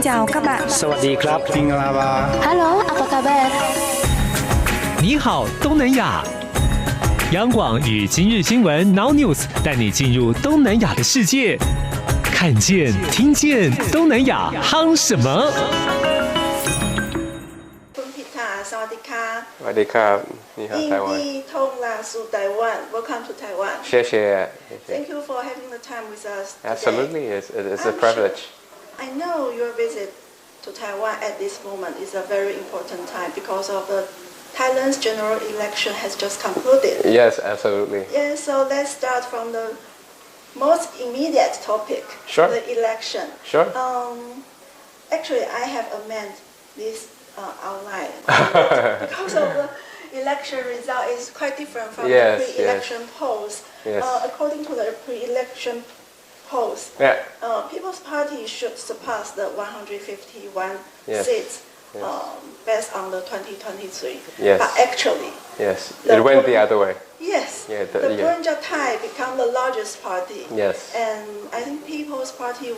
chào các bạn. สวัสดีครับมิงลาบา Halo, apa kabar? 你好，东南亚。央广与今日新闻 NOWNEWS 带你进入东南亚的世界，看见、听见东南亚夯什么。คุณพิธาสวัสดีค่ะ สวัสดีครับนี่ครับ ยิน ไต้หวัน ดีต้อนรับสู่ไต้หวัน Welcome to Taiwan เชื่อ Thank you for having the time with us today. Absolutely it's a privilege I know your visit to Taiwan at this moment is a very important time because of the Thailand's general election has just concluded. Yes, absolutely. Yeah, so let's start from the most immediate topic, Sure. the election. Sure. Actually, I have amended this outline because of the election result is quite different from Yes, the pre-election polls. Yes. According to the pre-election polls, Yeah. People's Party should surpass the 151 Yes. seats Yes. based on the 2023. Yes. But actually, Yes, The it went the vote- other way. yes, Yeah, the yeah. Burunja Thai become the largest party. Yes. And I think People's Party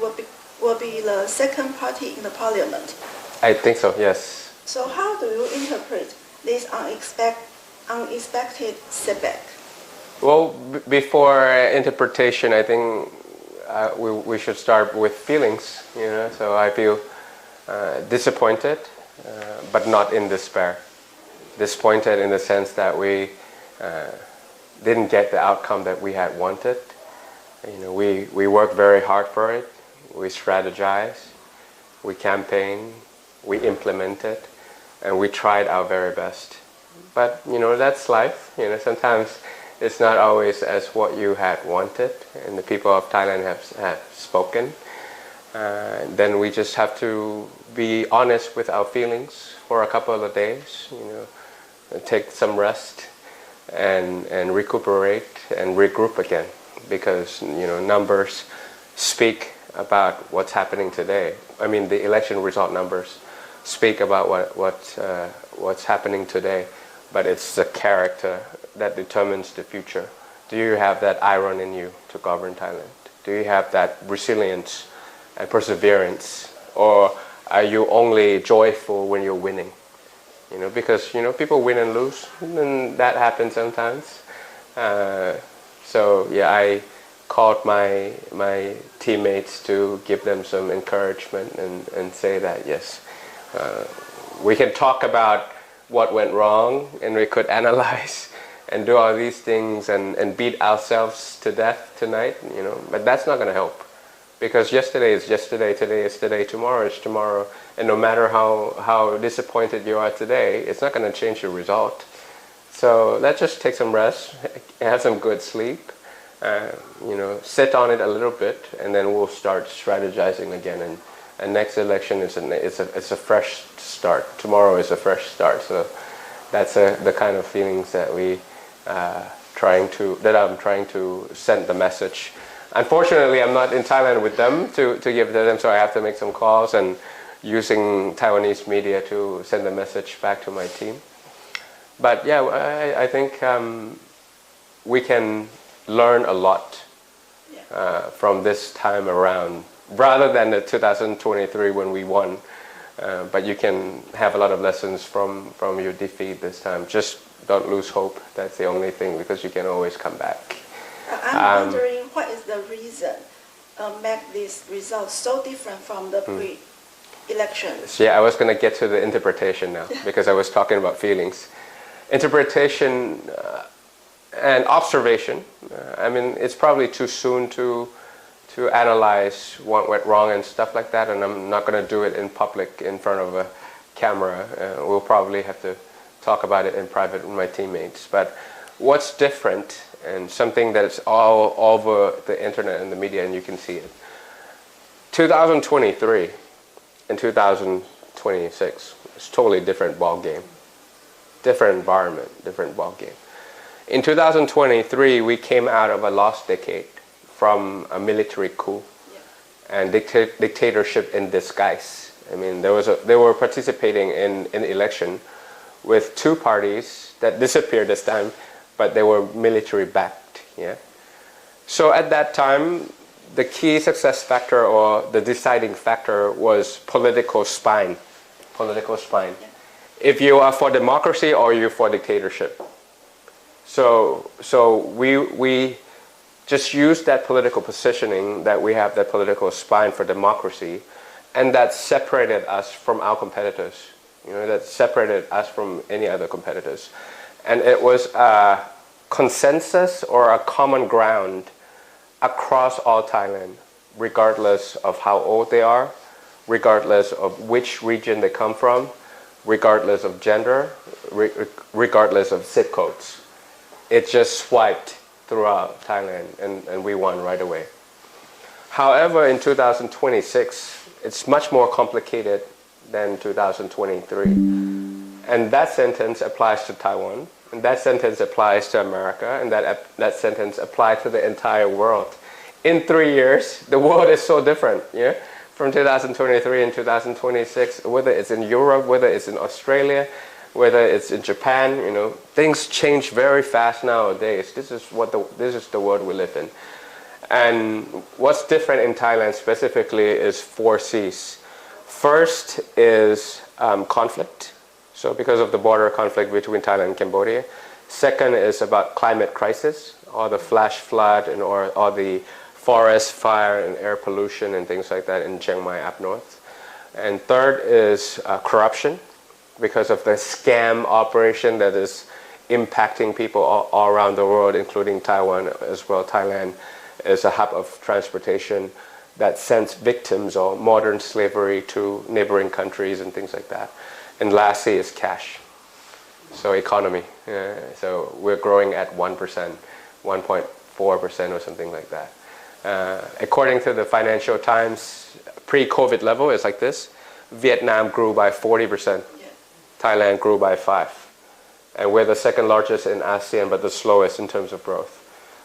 will be the second party in the parliament. I think so, yes. So how do you interpret this unexpected setback? Well, before interpretation, I think we should start with feelings, so I feel disappointed, but not in despair. Disappointed in the sense that we didn't get the outcome that we had wanted. We worked very hard for it. We strategized, we campaigned, we implemented, and we tried our very best. But that's life. Sometimes it's not always as what you had wanted, and the people of Thailand have spoken. Then we just have to be honest with our feelings for a couple of days. Take some rest and recuperate and regroup again, because numbers speak about what's happening today. I mean, the election result numbers speak about what's happening today, but it's the character that determines the future. Do you have that iron in you to govern Thailand? Do you have that resilience and perseverance, or are you only joyful when you're winning? Because people win and lose, and that happens sometimes. So yeah, I called my teammates to give them some encouragement and say that yes, we can talk about what went wrong, and we could analyze and do all these things and beat ourselves to death tonight, but that's not going to help. Because yesterday is yesterday, today is today, tomorrow is tomorrow, and no matter how disappointed you are today, it's not going to change your result. So let's just take some rest, have some good sleep, sit on it a little bit, and then we'll start strategizing again. And next election it's a fresh start. Tomorrow is a fresh start. So that's the kind of feelings that I'm trying to send the message. Unfortunately, I'm not in Thailand with them to give to them, so I have to make some calls and using Taiwanese media to send the message back to my team. But yeah, I think we can learn a lot from this time around, rather than the 2023 when we won. But you can have a lot of lessons from your defeat this time. Just don't lose hope. That's the only thing, because you can always come back. I'm wondering what is the reason make this result so different from the pre-election? So yeah, I was going to get to the interpretation now because I was talking about feelings. Interpretation and observation. I mean, it's probably too soon to analyze what went wrong and stuff like that, and I'm not going to do it in public in front of a camera. We'll probably have to talk about it in private with my teammates. But what's different, and something that is all over the internet and the media, and you can see it. 2023 and 2026 is totally different ball game. Different environment, different ball game. In 2023, we came out of a lost decade from a military coup and dictatorship in disguise. I mean, they were participating in an election with two parties that disappeared this time, but they were military backed. Yeah. So at that time, the key success factor or the deciding factor was political spine. If you are for democracy or you're for dictatorship. So we just use that political positioning that we have that political spine for democracy, and that separated us from our competitors. That separated us from any other competitors. And it was a consensus or a common ground across all Thailand, regardless of how old they are, regardless of which region they come from, regardless of gender, regardless of zip codes. It just swiped throughout Thailand, and we won right away. However, in 2026, it's much more complicated than 2023. And that sentence applies to Taiwan, and that sentence applies to America, and that sentence applies to the entire world. In 3 years, the world is so different, yeah? From 2023 and 2026, whether it's in Europe, whether it's in Australia, whether it's in Japan, things change very fast nowadays. This is the world we live in. And what's different in Thailand specifically is 4 C's. First is conflict. So because of the border conflict between Thailand and Cambodia. Second is about climate crisis, or the flash flood, or the forest fire and air pollution and things like that in Chiang Mai up north. And third is corruption, because of the scam operation that is impacting people all around the world, including Taiwan as well. Thailand is a hub of transportation that sends victims of modern slavery to neighboring countries and things like that. And lastly is cash. So economy. So we're growing at 1%, 1.4% or something like that. According to the Financial Times, pre-COVID level is like this. Vietnam grew by 40%. Thailand grew by 5%. And we're the second largest in ASEAN, but the slowest in terms of growth.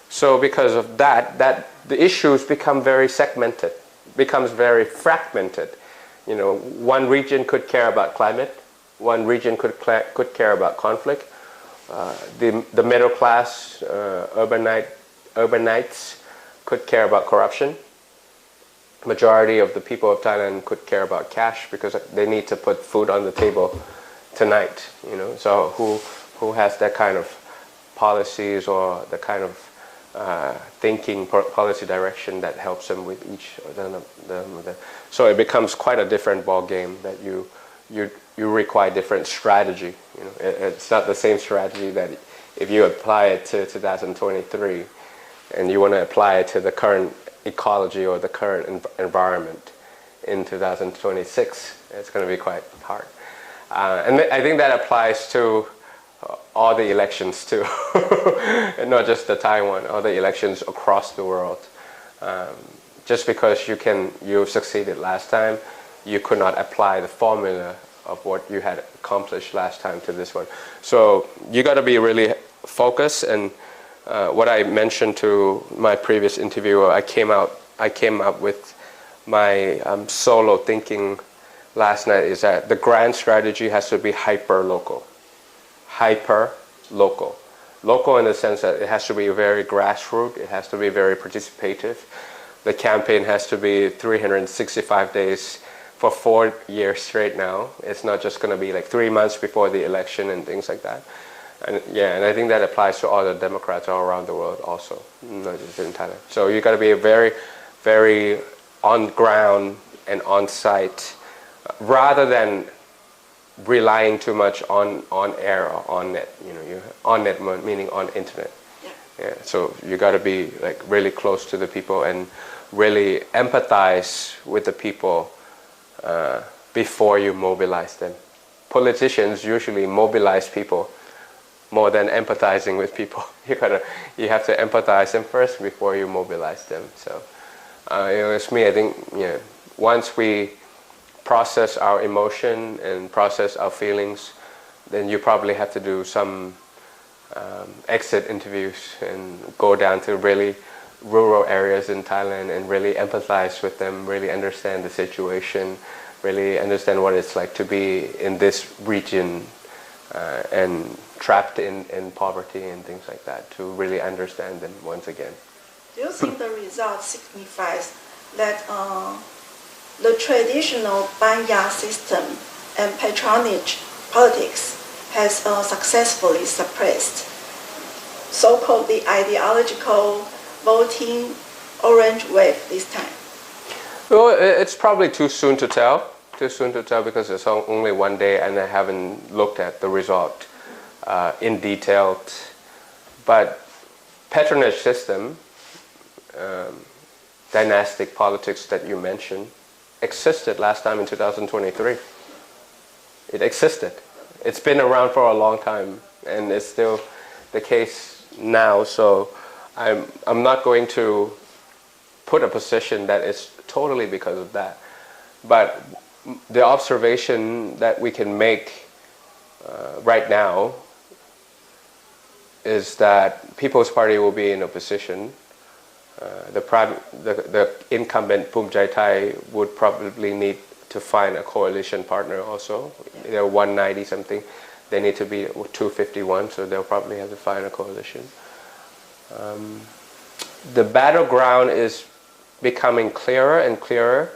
So because of that the issues become very segmented, becomes very fragmented. One region could care about climate, one region could care about conflict. The middle class, urbanites could care about corruption. Majority of the people of Thailand could care about cash because they need to put food on the table tonight. So who has that kind of policies or the kind of thinking policy direction that helps them with each of them. So it becomes quite a different ball game that you require different strategy. It's not the same strategy that if you apply it to 2023 and you want to apply it to the current ecology or the current environment in 2026, it's going to be quite hard. And I think that applies to all the elections too, and not just the Taiwan, all the elections across the world. Just because you succeeded last time, you could not apply the formula of what you had accomplished last time to this one. So you got to be really focused. And what I mentioned to my previous interviewer, I came up with my solo thinking last night is that the grand strategy has to be hyper-local. Hyper-local. Local in the sense that it has to be very grassroots, it has to be very participative. The campaign has to be 365 days for 4 years straight now. It's not just going to be like 3 months before the election and things like that. And I think that applies to all the Democrats all around the world also, not just in Thailand. So you got to be very, very on ground and on site, rather than relying too much on air or on net. On net meaning on internet. Yeah. So you got to be like really close to the people and really empathize with the people before you mobilize them. Politicians usually mobilize people more than empathizing with people. You have to empathize them first before you mobilize them. So it's me. I think once we process our emotion and process our feelings, then you probably have to do some exit interviews and go down to really rural areas in Thailand and really empathize with them, really understand the situation, really understand what it's like to be in this region and trapped in poverty and things like that, to really understand them once again. Do you think the result signifies that the traditional Banya system and patronage politics has successfully suppressed so-called the ideological voting orange wave this time? Well, it's probably too soon to tell. Too soon to tell because it's only one day and I haven't looked at the result in detail. But patronage system, dynastic politics that you mentioned, existed last time in 2023. It existed. It's been around for a long time and it's still the case now. So I'm not going to put a position that it's totally because of that. But the observation that we can make right now is that People's Party will be in opposition. The incumbent Phum Jai Thai would probably need to find a coalition partner also. They're 190 something. They need to be 251, so they'll probably have to find a coalition. The battleground is becoming clearer and clearer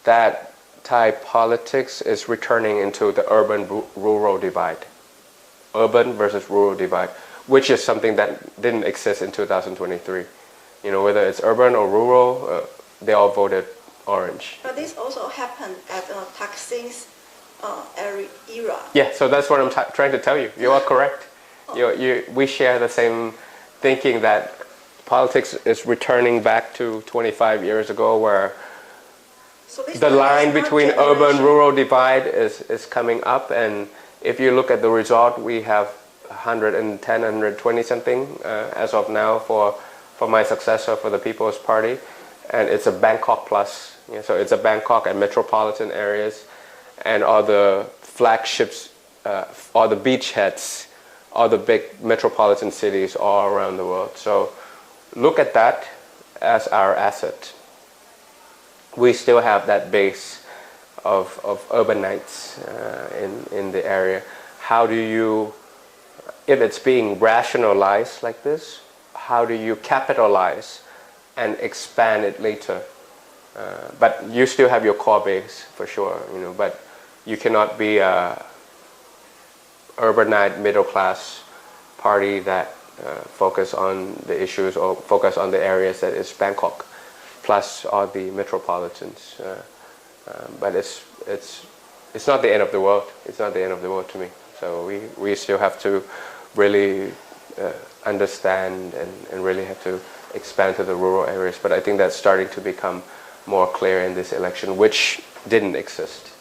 that Thai politics is returning into the urban-rural divide. Urban versus rural divide, which is something that didn't exist in 2023. You know, whether it's urban or rural, they all voted orange. But this also happened at Thaksin's era. Yeah, so that's what I'm trying to tell you. You are correct. We share the same thinking that politics is returning back to 25 years ago where the line between urban-rural divide is coming up, and if you look at the result, we have 110, 120 something as of now for my successor for the People's Party, and it's a Bangkok plus. Yeah, so it's a Bangkok and metropolitan areas, and all the flagships, all the beachheads, all the big metropolitan cities all around the world. So look at that as our asset. We still have that base of urbanites in the area. How do you, if it's being rationalized like this, how do you capitalize and expand it later? But you still have your core base for sure, you know. But you cannot be a urbanite middle class party that focus on the issues or focus on the areas that is Bangkok, plus all the metropolitans. But it's not the end of the world. It's not the end of the world to me. So we still have to really understand and really have to expand to the rural areas. But I think that's starting to become more clear in this election, which didn't exist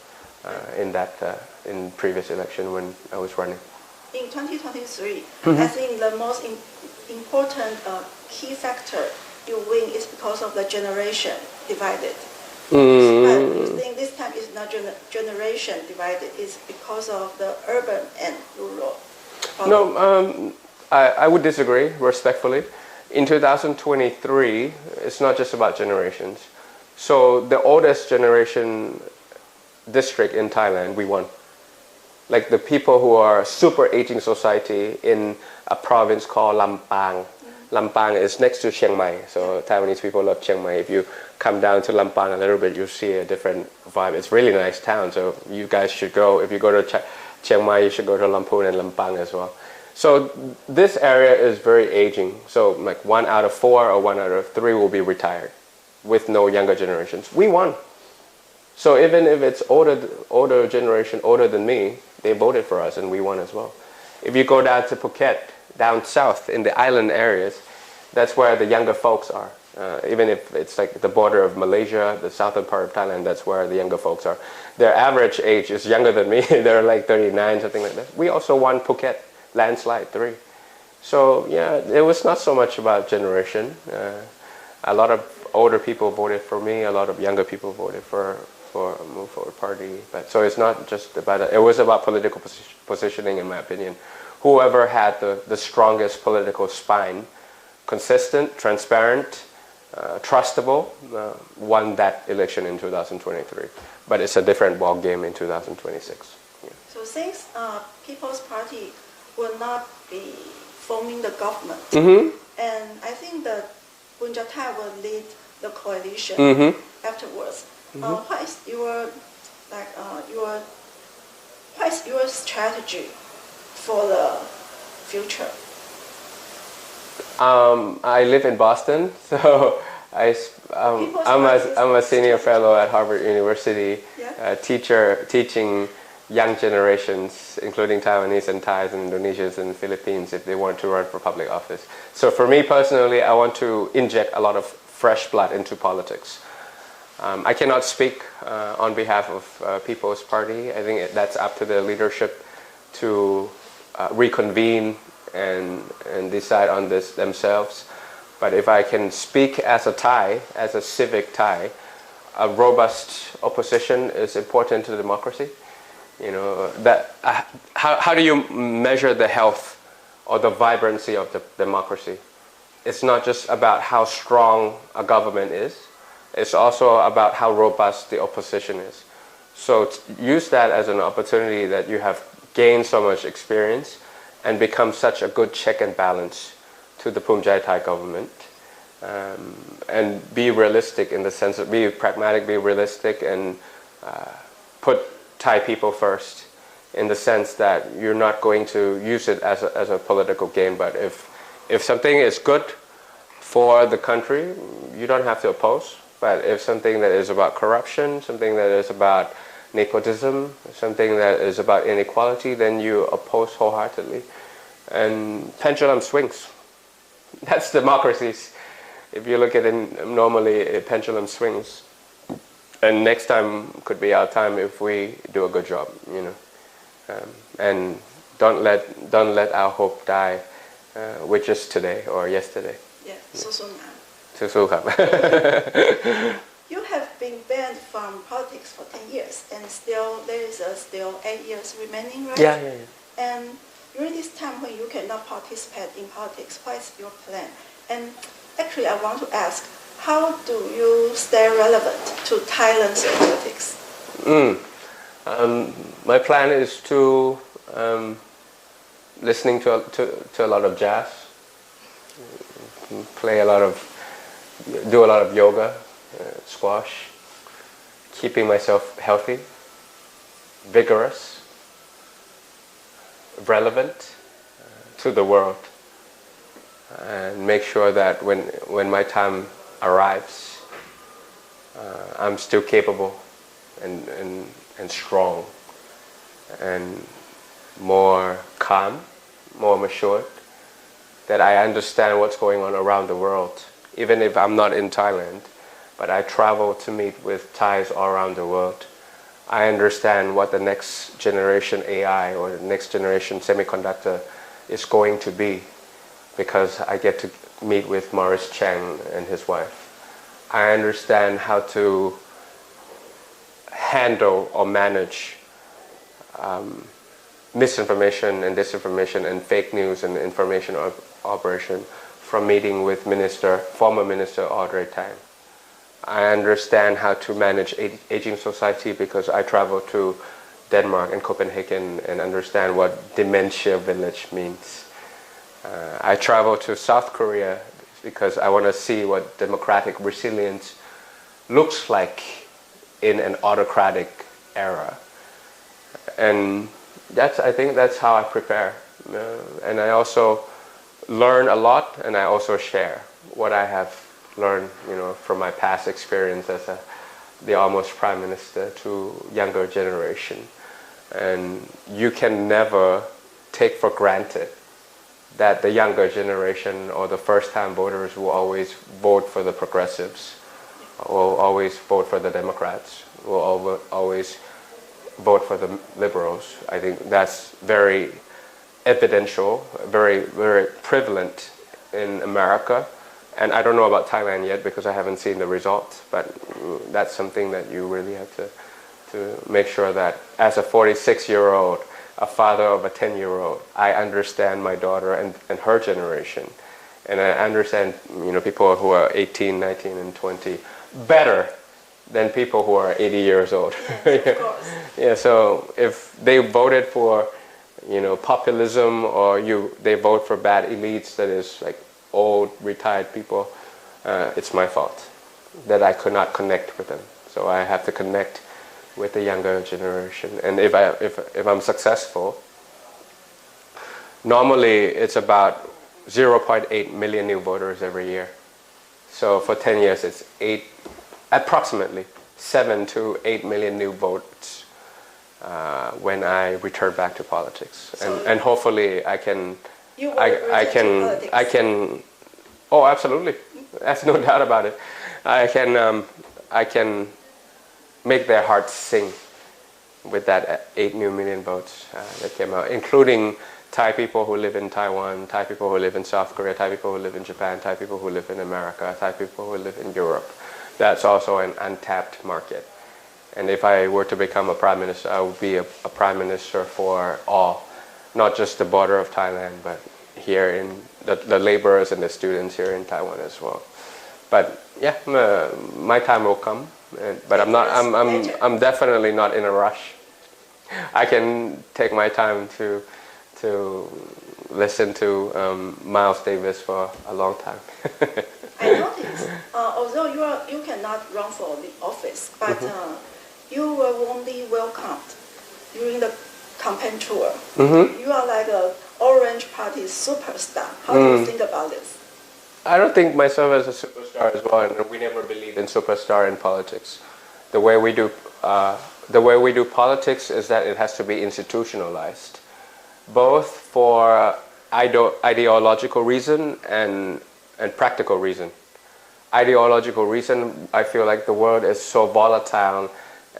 in previous election when I was running. In 2023, I think the most important key factor you win is because of the generation divided. But you think this time is not generation divided, it's because of the urban and rural problem? No, I would disagree respectfully. In 2023, it's not just about generations. So the oldest generation district in Thailand, we won. Like the people who are super aging society in a province called Lampang. Lampang is next to Chiang Mai, so Taiwanese people love Chiang Mai. If you come down to Lampang a little bit, you'll see a different vibe. It's a really nice town, so you guys should go. If you go to Chiang Mai, you should go to Lamphun and Lampang as well. So this area is very aging. So like 1 out of 4 or 1 out of 3 will be retired with no younger generations. We won. So even if it's older generation, older than me, they voted for us and we won as well. If you go down to Phuket, down south in the island areas, that's where the younger folks are. Even if it's like the border of Malaysia, the southern part of Thailand, that's where the younger folks are. Their average age is younger than me. They're like 39, something like that. We also won Phuket, landslide 3. So yeah, it was not so much about generation. A lot of older people voted for me. A lot of younger people voted for a Move Forward Party. But so it's not just about it was about political positioning, in my opinion. Whoever had the strongest political spine, consistent, transparent, trustable, won that election in 2023. But it's a different ball game in 2026. Yeah. So since People's Party will not be forming the government, and I think that Punjatai will lead the coalition afterwards. What is your strategy for the future? I live in Boston, so I'm a senior fellow at Harvard University, teaching young generations, including Taiwanese and Thais and Indonesians and Philippines, if they want to run for public office. So for me personally, I want to inject a lot of fresh blood into politics. I cannot speak on behalf of People's Party. I think that's up to the leadership to reconvene and decide on this themselves. But if I can speak as a Thai, as a civic Thai, a robust opposition is important to democracy. You know, that how do you measure the health or the vibrancy of the democracy? It's not just about how strong a government is. It's also about how robust the opposition is. So use that as an opportunity that you have gained so much experience and become such a good check and balance to the Phumjai Thai government. And be realistic in the sense of be pragmatic, be realistic, and put Thai people first in the sense that you're not going to use it as a political game. But if something is good for the country, you don't have to oppose. But if something that is about corruption, something that is about nepotism, something that is about inequality, then you oppose wholeheartedly. And pendulum swings. That's democracies. If you look at it normally, a pendulum swings. And next time could be our time if we do a good job, you know. And don't let our hope die with just today or yesterday. Yeah, so now. You have been banned from politics for 10 years, and still there is still 8 years remaining, right? Yeah. And during this time when you cannot participate in politics, what is your plan? And actually, I want to ask, how do you stay relevant to Thailand's politics? My plan is to listening to a lot of jazz, do a lot of yoga, squash, keeping myself healthy, vigorous, relevant to the world, and make sure that when my time arrives, I'm still capable and strong and more calm, more matured, that I understand what's going on around the world. Even if I'm not in Thailand, but I travel to meet with Thais all around the world, I understand what the next generation AI or the next generation semiconductor is going to be, because I get to meet with Maurice Chang and his wife. I understand how to handle or manage misinformation and disinformation and fake news and information operation from meeting with former Minister Audrey Tang. I understand how to manage aging society because I travel to Denmark and Copenhagen and understand what dementia village means. I travel to South Korea because I want to see what democratic resilience looks like in an autocratic era. And I think that's how I prepare. And I also learn a lot, and I also share what I have learned, from my past experience as the almost prime minister to younger generation. And you can never take for granted that the younger generation or the first-time voters will always vote for the progressives, will always vote for the Democrats, will always vote for the liberals. I think that's very evidential, very, very prevalent in America. And I don't know about Thailand yet because I haven't seen the results, but that's something that you really have to make sure that as a 46-year-old, a father of a 10-year-old, I understand my daughter and her generation. And I understand, people who are 18, 19, and 20 better than people who are 80 years old. Yes, of course. Yeah, so if they voted for, populism or they vote for bad elites that is like old, retired people, it's my fault that I could not connect with them. So I have to connect with the younger generation. And if I'm successful, normally it's about 0.8 million new voters every year. So for 10 years, it's approximately 7 to 8 million new votes when I return back to politics. And hopefully I can, oh, absolutely. There's no doubt about it. I can make their hearts sing with that 8 new million votes that came out, including Thai people who live in Taiwan, Thai people who live in South Korea, Thai people who live in Japan, Thai people who live in America, Thai people who live in Europe. That's also an untapped market. And if I were to become a prime minister, I would be a prime minister for all, not just the border of Thailand, but here in the laborers and the students here in Taiwan as well. But yeah, my time will come. But I'm definitely not in a rush. I can take my time to listen to Miles Davis for a long time. I noticed, although you cannot run for the office, but you were warmly welcomed during the campaign tour. You are like an Orange Party superstar. How do you think about this? I don't think myself as a superstar as well, and we never believe in superstar in politics. The way we do politics is that it has to be institutionalized, both for ideological reason and practical reason. Ideological reason, I feel like the world is so volatile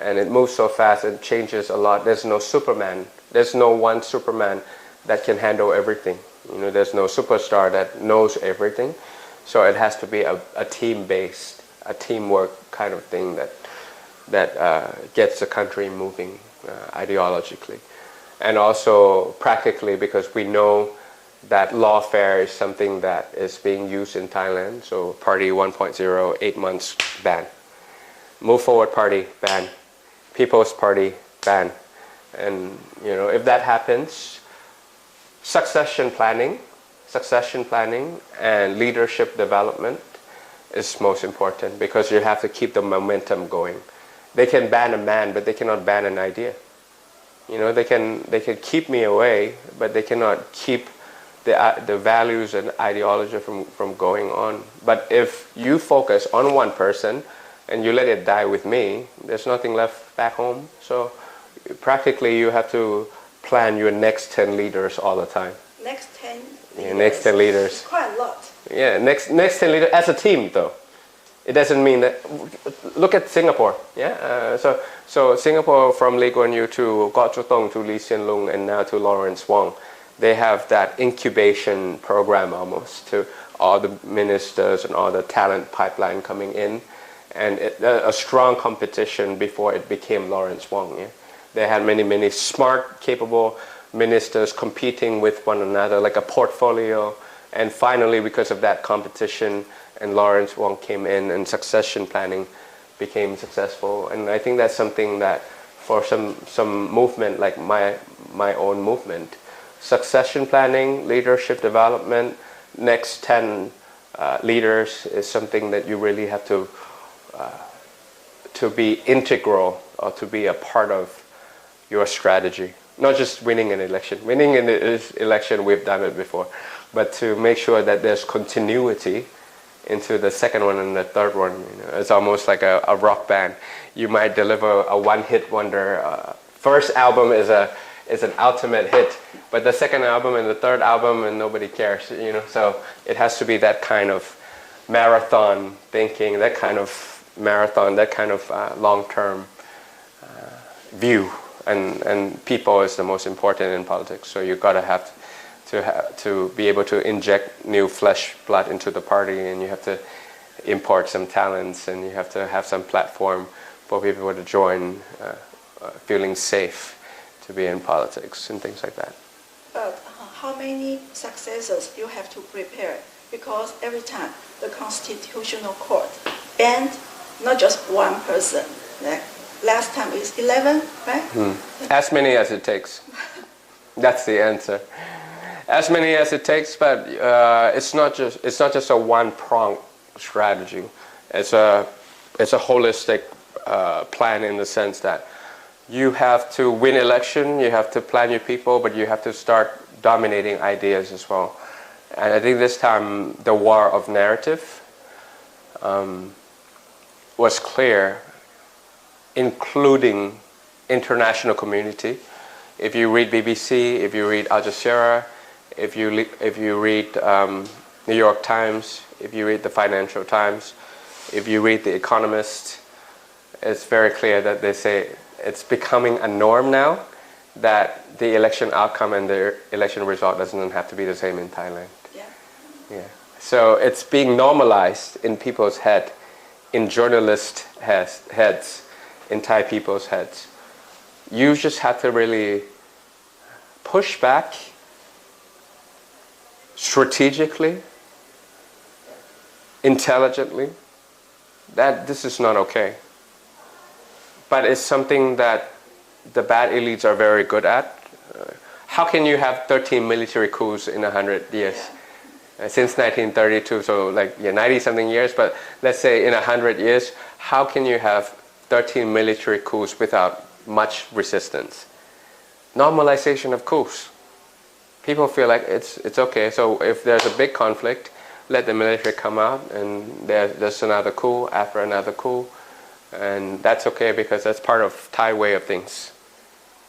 and it moves so fast and changes a lot. There's no Superman. There's no one Superman that can handle everything. You know, there's no superstar that knows everything. So it has to be a team-based, a teamwork kind of thing that gets the country moving ideologically. And also practically, because we know that lawfare is something that is being used in Thailand. So Party 1.0, 8 months ban. Move Forward Party, ban. People's Party, ban. And you know, if that happens, succession planning and leadership development is most important, because you have to keep the momentum going. They can ban a man, but they cannot ban an idea. You know, they can keep me away, but they cannot keep the values and ideology from going on. But if you focus on one person and you let it die with me, there's nothing left back home. So practically you have to plan your next 10 leaders all the time. Next 10 leaders? Yeah, next 10 leaders. It's quite a lot. Yeah, next 10 leaders as a team though. It doesn't mean that. Look at Singapore. Yeah, so Singapore, from Lee Kuan Yew to Goh Chok Tong to Lee Hsien Loong and now to Lawrence Wong, they have that incubation program almost to all the ministers and all the talent pipeline coming in, and a strong competition before it became Lawrence Wong. Yeah? They had many smart, capable ministers competing with one another like a portfolio, and finally, because of that competition, and Lawrence Wong came in, and succession planning became successful. And I think that's something that for some movement like my own movement, succession planning, leadership development, next 10 leaders is something that you really have to be integral, or to be a part of your strategy. Not just winning an election. Winning an election, we've done it before, but to make sure that there's continuity into the second one and the third one. You know, it's almost like a rock band. You might deliver a one-hit wonder. First album is an ultimate hit, but the second album and the third album, and nobody cares. You know, so it has to be that kind of marathon thinking, that kind of long-term view. And people is the most important in politics. So you gotta have to be able to inject new flesh blood into the party, and you have to import some talents, and you have to have some platform for people to join, feeling safe to be in politics and things like that. But how many successors you have to prepare? Because every time the Constitutional Court banned not just one person, like last time is 11, right? As many as it takes. That's the answer. As many as it takes, but it's not just a one-pronged strategy. It's a holistic plan in the sense that you have to win election, you have to plan your people, but you have to start dominating ideas as well. And I think this time the war of narrative was clear, including international community. If you read BBC, if you read Al Jazeera, if you read New York Times, if you read the Financial Times, if you read The Economist, it's very clear that they say it's becoming a norm now that the election outcome and the election result doesn't have to be the same in Thailand. Yeah. So it's being normalized in people's head, in journalists' heads, in Thai people's heads. You just have to really push back strategically, intelligently, that this is not okay. But it's something that the bad elites are very good at. How can you have 13 military coups in 100 years? Since 1932, so 90-something years, but let's say in 100 years, how can you have 13 military coups without much resistance? Normalization of coups. People feel like it's okay, so if there's a big conflict, let the military come out and there's another coup after another coup, and that's okay because that's part of Thai way of things.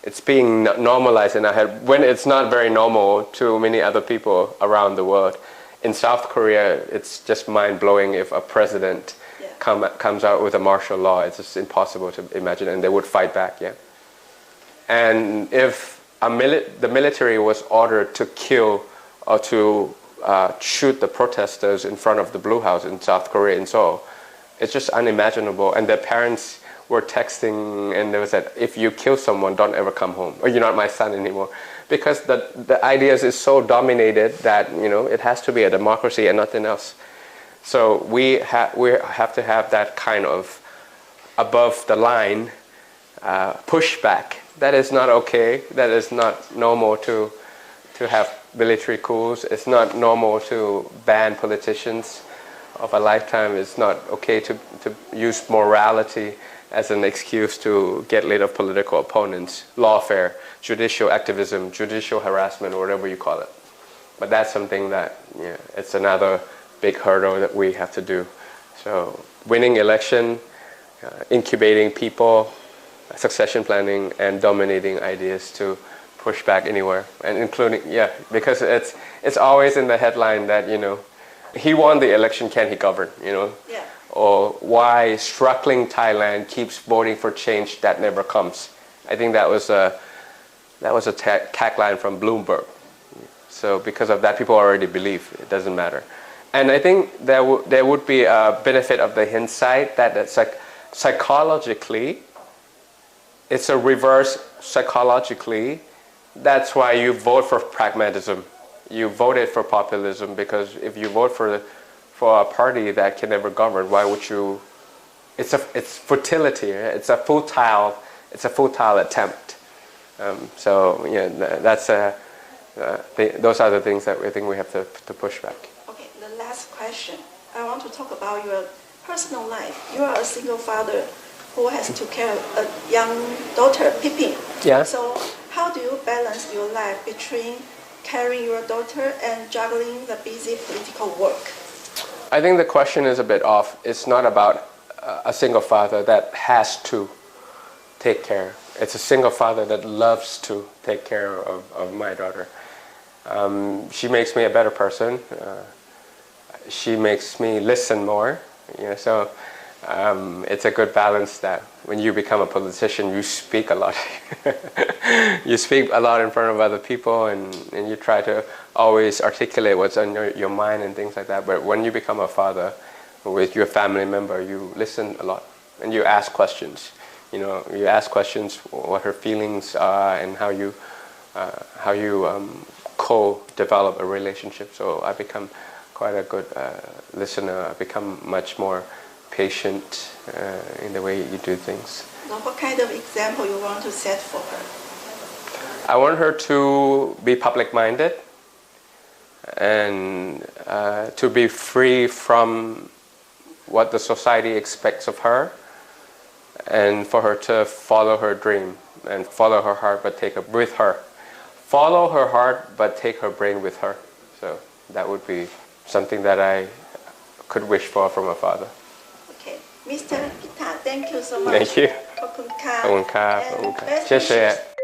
It's being normalized in our head when it's not very normal to many other people around the world. In South Korea, it's just mind-blowing if a president comes out with a martial law. It's just impossible to imagine, and they would fight back, And if the military was ordered to kill or to shoot the protesters in front of the Blue House in South Korea, in Seoul, it's just unimaginable. And their parents were texting, and they said, if you kill someone, don't ever come home, or you're not my son anymore. Because the ideas is so dominated that, it has to be a democracy and nothing else. So we have to have that kind of above the line pushback. That is not okay. That is not normal to have military coups. It's not normal to ban politicians of a lifetime. It's not okay to use morality as an excuse to get rid of political opponents, lawfare, judicial activism, judicial harassment, or whatever you call it. But that's something that, it's another big hurdle that we have to do. So winning election, incubating people, succession planning, and dominating ideas to push back anywhere, and including, because it's always in the headline that, he won the election, can he govern, Or why struggling Thailand keeps voting for change that never comes. I think that was a tagline from Bloomberg. So because of that, people already believe it doesn't matter. And I think there would be a benefit of the hindsight that it's psychologically, it's a reverse psychologically. That's why you vote for pragmatism. You voted for populism, because if you vote for a party that can never govern, why would you? It's futility. It's a futile attempt. That's those are the things that I think we have to push back. Okay, the last question. I want to talk about your personal life. You are a single father who has to care of a young daughter, Pipin. Yeah. So how do you balance your life between carrying your daughter and juggling the busy political work? I think the question is a bit off. It's not about a single father that has to take care. It's a single father that loves to take care of my daughter. She makes me a better person. She makes me listen more. So it's a good balance that when you become a politician, you speak a lot. You speak a lot in front of other people, and you try to always articulate what's on your mind and things like that. But when you become a father with your family member, you listen a lot and you ask questions. You ask questions what her feelings are and how you co-develop a relationship. So I become quite a good listener. I become much more patient in the way you do things. Now, what kind of example you want to set for her? I want her to be public-minded and to be free from what the society expects of her, and for her to follow her dream and follow her heart, but take it with her. Follow her heart, but take her brain with her. So that would be something that I could wish for from a father. Okay, Mr. Pita, thank you so much. Thank you. ขอบคุณค่ะ ขอบคุณครับ And best 谢谢 wishes